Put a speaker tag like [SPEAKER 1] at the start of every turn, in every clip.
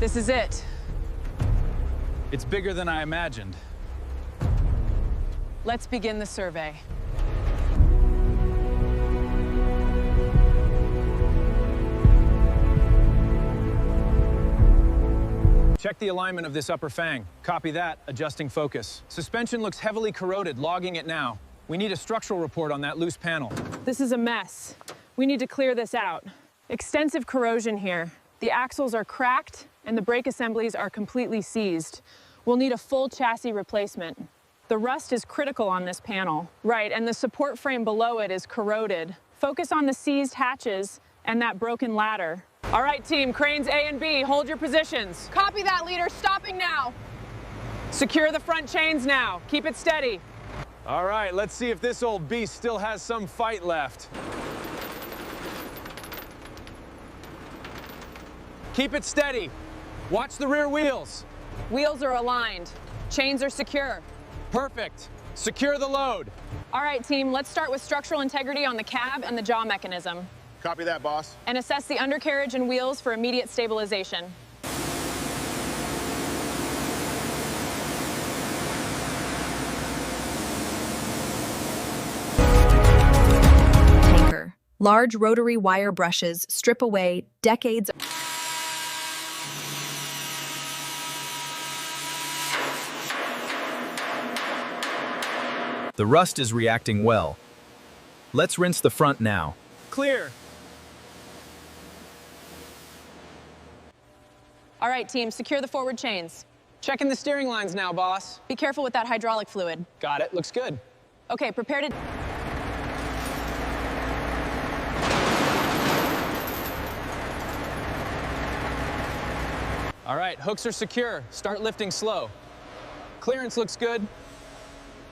[SPEAKER 1] This is it.
[SPEAKER 2] It's bigger than I imagined.
[SPEAKER 1] Let's begin the survey.
[SPEAKER 2] Check the alignment of this upper fang. Copy that, adjusting focus. Suspension looks heavily corroded, logging it now. We need a structural report on that loose panel.
[SPEAKER 1] This is a mess. We need to clear this out. Extensive corrosion here. The axles are cracked and the brake assemblies are completely seized. We'll need a full chassis replacement. The rust is critical on this panel. Right, and the support frame below it is corroded. Focus on the seized hatches and that broken ladder. All right, team, cranes A and B, hold your positions.
[SPEAKER 3] Copy that, leader. Stopping now.
[SPEAKER 1] Secure the front chains now. Keep it steady.
[SPEAKER 2] All right, let's see if this old beast still has some fight left. Keep it steady. Watch the rear wheels.
[SPEAKER 1] Wheels are aligned. Chains are secure.
[SPEAKER 2] Perfect. Secure the load.
[SPEAKER 1] All right, team, let's start with structural integrity on the cab and the jaw mechanism.
[SPEAKER 4] Copy that, boss.
[SPEAKER 1] And assess the undercarriage and wheels for immediate stabilization.
[SPEAKER 5] Tanker. Large rotary wire brushes strip away decades.
[SPEAKER 6] The rust is reacting well. Let's rinse the front now.
[SPEAKER 2] Clear.
[SPEAKER 1] All right, team, secure the forward chains.
[SPEAKER 2] Checking the steering lines now, boss.
[SPEAKER 1] Be careful with that hydraulic fluid.
[SPEAKER 2] Got it, looks good.
[SPEAKER 1] Okay, prepare to...
[SPEAKER 2] All right, hooks are secure. Start lifting slow. Clearance looks good.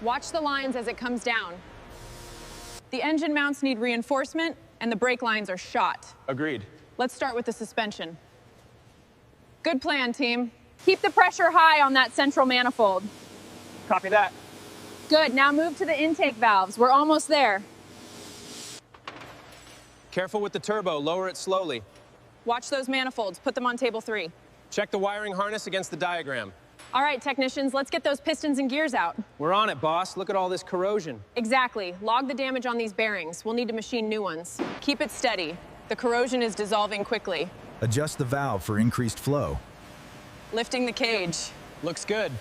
[SPEAKER 1] Watch the lines as it comes down. The engine mounts need reinforcement, and the brake lines are shot.
[SPEAKER 2] Agreed.
[SPEAKER 1] Let's start with the suspension. Good plan, team.
[SPEAKER 3] Keep the pressure high on that central manifold.
[SPEAKER 2] Copy that.
[SPEAKER 3] Good, now move to the intake valves. We're almost there.
[SPEAKER 2] Careful with the turbo, lower it slowly.
[SPEAKER 1] Watch those manifolds, put them on table 3.
[SPEAKER 2] Check the wiring harness against the diagram.
[SPEAKER 1] All right, technicians, let's get those pistons and gears out.
[SPEAKER 2] We're on it, boss. Look at all this corrosion.
[SPEAKER 1] Exactly. Log the damage on these bearings. We'll need to machine new ones. Keep it steady. The corrosion is dissolving quickly.
[SPEAKER 7] Adjust the valve for increased flow.
[SPEAKER 1] Lifting the cage.
[SPEAKER 2] Looks good.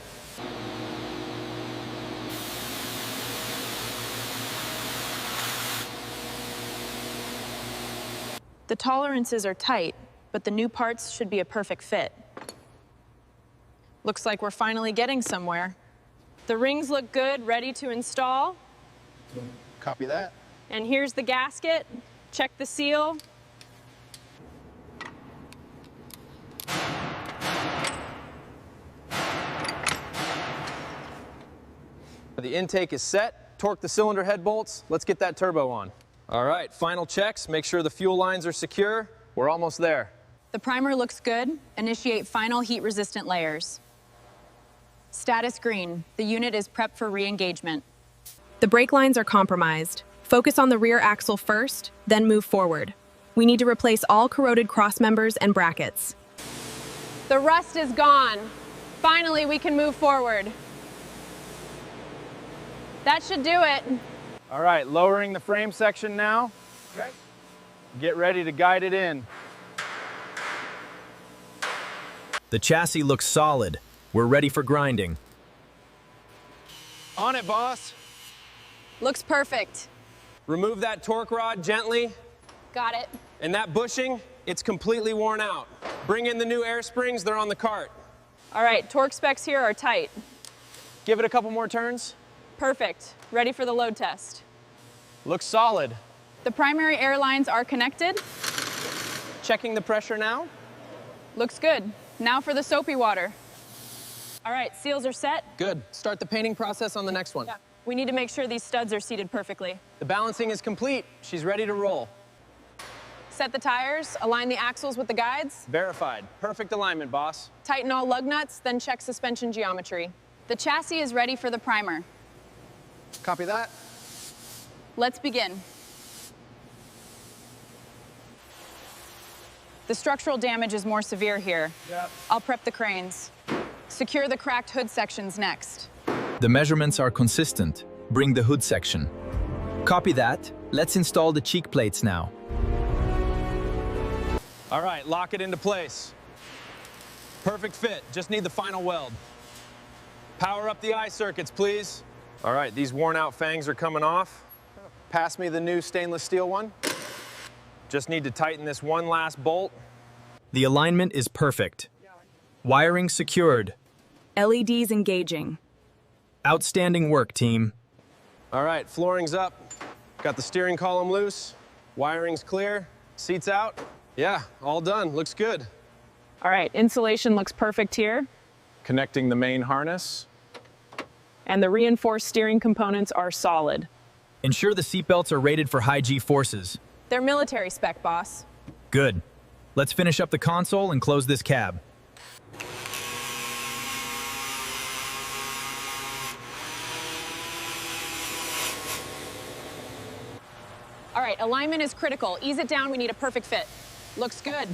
[SPEAKER 1] The tolerances are tight, but the new parts should be a perfect fit. Looks like we're finally getting somewhere. The rings look good, ready to install.
[SPEAKER 4] Copy that.
[SPEAKER 1] And here's the gasket. Check the seal.
[SPEAKER 2] The intake is set. Torque the cylinder head bolts. Let's get that turbo on. All right, final checks. Make sure the fuel lines are secure. We're almost there.
[SPEAKER 1] The primer looks good. Initiate final heat-resistant layers. Status green. The unit is prepped for re-engagement.
[SPEAKER 5] The brake lines are compromised. Focus on the rear axle first, then move forward. We need to replace all corroded cross members and brackets.
[SPEAKER 3] The rust is gone. Finally, we can move forward. That should do it.
[SPEAKER 2] All right, lowering the frame section now. Okay. Get ready to guide it in.
[SPEAKER 6] The chassis looks solid. We're ready for grinding.
[SPEAKER 2] On it, boss.
[SPEAKER 1] Looks perfect.
[SPEAKER 2] Remove that torque rod gently.
[SPEAKER 3] Got it.
[SPEAKER 2] And that bushing, it's completely worn out. Bring in the new air springs, they're on the cart.
[SPEAKER 1] All right, torque specs here are tight.
[SPEAKER 2] Give it a couple more turns.
[SPEAKER 1] Perfect. Ready for the load test.
[SPEAKER 2] Looks solid.
[SPEAKER 1] The primary air lines are connected.
[SPEAKER 2] Checking the pressure now.
[SPEAKER 1] Looks good. Now for the soapy water. All right, seals are set.
[SPEAKER 2] Good. Start the painting process on the next one.
[SPEAKER 1] Yeah. We need to make sure these studs are seated perfectly.
[SPEAKER 2] The balancing is complete. She's ready to roll.
[SPEAKER 1] Set the tires, align the axles with the guides.
[SPEAKER 2] Verified. Perfect alignment, boss.
[SPEAKER 1] Tighten all lug nuts, then check suspension geometry. The chassis is ready for the primer.
[SPEAKER 4] Copy that.
[SPEAKER 1] Let's begin.
[SPEAKER 8] The structural damage is more severe here.
[SPEAKER 4] Yep.
[SPEAKER 8] I'll prep the cranes. Secure the cracked hood sections next.
[SPEAKER 6] The measurements are consistent. Bring the hood section. Copy that. Let's install the cheek plates now.
[SPEAKER 2] All right, lock it into place. Perfect fit, just need the final weld. Power up the eye circuits, please. All right, these worn out fangs are coming off. Pass me the new stainless steel one. Just need to tighten this one last bolt.
[SPEAKER 6] The alignment is perfect. Wiring secured.
[SPEAKER 5] LEDs engaging.
[SPEAKER 6] Outstanding work, team.
[SPEAKER 2] All right, flooring's up. Got the steering column loose. Wiring's clear. Seats out. Yeah, all done, looks good.
[SPEAKER 1] All right, insulation looks perfect here,
[SPEAKER 4] Connecting the main harness.
[SPEAKER 1] and the reinforced steering components are solid.
[SPEAKER 6] Ensure the seatbelts are rated for high G forces.
[SPEAKER 8] They're military spec, boss.
[SPEAKER 6] Good. Let's finish up the console and close this cab.
[SPEAKER 8] All right, alignment is critical. Ease it down, we need a perfect fit. Looks good.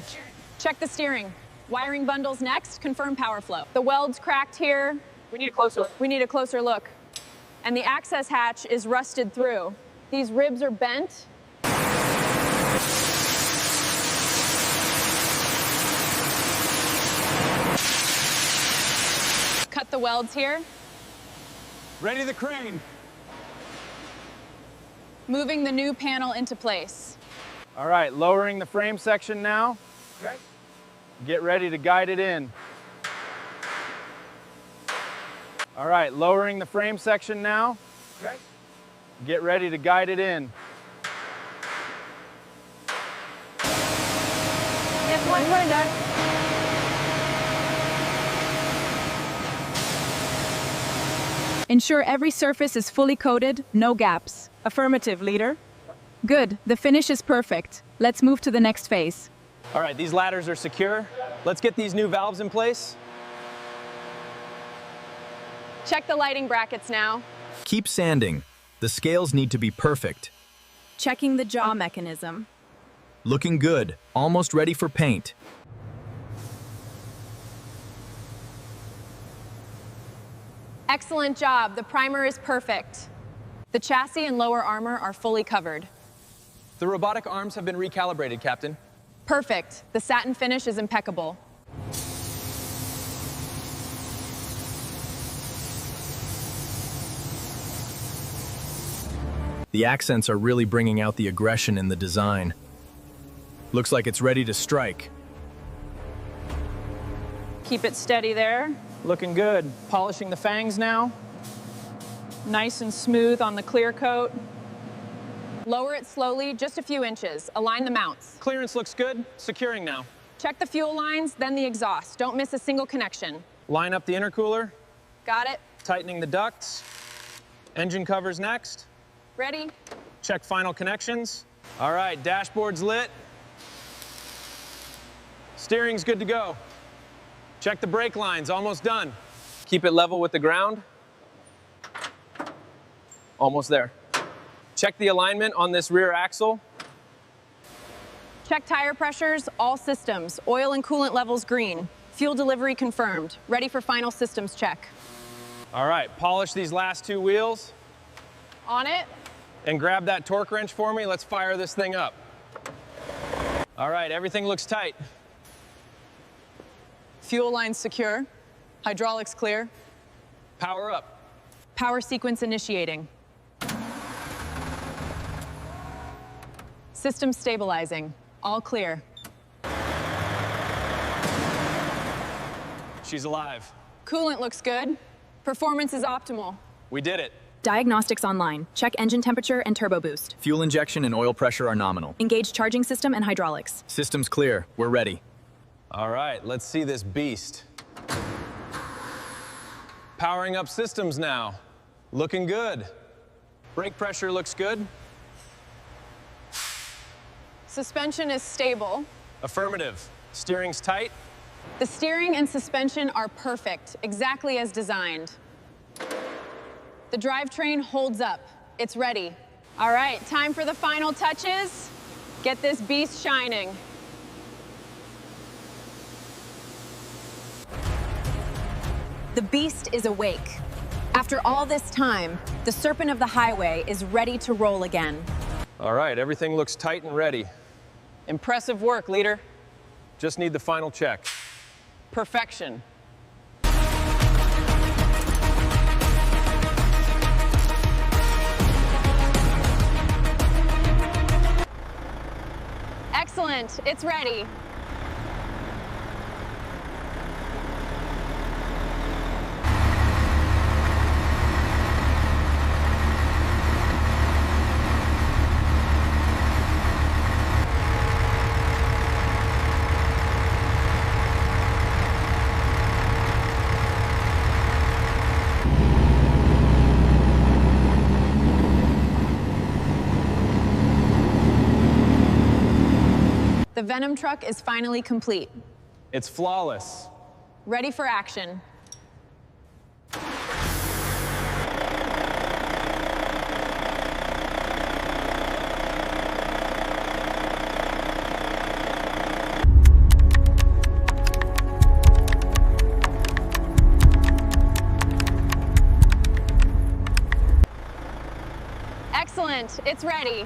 [SPEAKER 8] Check the steering. Wiring bundles next, confirm power flow. The weld's cracked here.
[SPEAKER 1] We need a closer look.
[SPEAKER 8] We need a closer look. And the access hatch is rusted through. These ribs are bent. Cut the welds here.
[SPEAKER 4] Ready the crane.
[SPEAKER 8] Moving the new panel into place.
[SPEAKER 4] All right, lowering the frame section now. Okay. Get ready to guide it in. All right, lowering the frame section now. Okay. Get ready to guide it in.
[SPEAKER 3] Yes, one, we're done.
[SPEAKER 8] Ensure every surface is fully coated, no gaps.
[SPEAKER 1] Affirmative, leader.
[SPEAKER 8] Good, the finish is perfect. Let's move to the next phase.
[SPEAKER 2] All right, these ladders are secure. Let's get these new valves in place.
[SPEAKER 3] Check the lighting brackets now.
[SPEAKER 6] Keep sanding. The scales need to be perfect.
[SPEAKER 5] Checking the jaw mechanism.
[SPEAKER 6] Looking good. Almost ready for paint.
[SPEAKER 3] Excellent job. The primer is perfect.
[SPEAKER 8] The chassis and lower armor are fully covered.
[SPEAKER 2] The robotic arms have been recalibrated, Captain.
[SPEAKER 8] Perfect. The satin finish is impeccable.
[SPEAKER 6] The accents are really bringing out the aggression in the design. Looks like it's ready to strike.
[SPEAKER 1] Keep it steady there.
[SPEAKER 8] Looking good. Polishing the fangs now.
[SPEAKER 1] Nice and smooth on the clear coat.
[SPEAKER 3] Lower it slowly, just a few inches. Align the mounts.
[SPEAKER 2] Clearance looks good. Securing now.
[SPEAKER 3] Check the fuel lines, then the exhaust. Don't miss a single connection.
[SPEAKER 2] Line up the intercooler.
[SPEAKER 3] Got it?
[SPEAKER 2] Tightening the ducts. Engine covers next.
[SPEAKER 3] Ready?
[SPEAKER 2] Check final connections. All right, dashboard's lit. Steering's good to go. Check the brake lines, almost done. Keep it level with the ground. Almost there. Check the alignment on this rear axle.
[SPEAKER 3] Check tire pressures, all systems. Oil and coolant levels green. Fuel delivery confirmed. Ready for final systems check.
[SPEAKER 2] All right, polish these last two wheels
[SPEAKER 3] On it.
[SPEAKER 2] and grab that torque wrench for me. Let's fire this thing up. All right, everything looks tight.
[SPEAKER 8] Fuel lines secure. Hydraulics clear.
[SPEAKER 2] Power up.
[SPEAKER 8] Power sequence initiating. System stabilizing. All clear.
[SPEAKER 2] She's alive.
[SPEAKER 3] Coolant looks good. Performance is optimal.
[SPEAKER 2] We did it.
[SPEAKER 5] Diagnostics online. Check engine temperature and turbo boost.
[SPEAKER 6] Fuel injection and oil pressure are nominal.
[SPEAKER 5] Engage charging system and hydraulics.
[SPEAKER 6] System's clear. We're ready.
[SPEAKER 2] All right, let's see this beast. Powering up systems now. Looking good. Brake pressure looks good.
[SPEAKER 3] Suspension is stable.
[SPEAKER 2] Affirmative. Steering's tight.
[SPEAKER 3] The steering and suspension are perfect, exactly as designed. The drivetrain holds up. It's ready. All right, time for the final touches. Get this beast shining. The beast is awake. After all this time, the serpent of the highway is ready to roll again.
[SPEAKER 2] All right, everything looks tight and ready.
[SPEAKER 1] Impressive work, leader.
[SPEAKER 2] Just need the final check.
[SPEAKER 1] Perfection.
[SPEAKER 3] Excellent, it's ready. The Venom truck is finally complete.
[SPEAKER 2] It's flawless.
[SPEAKER 3] Ready for action. Excellent, it's ready.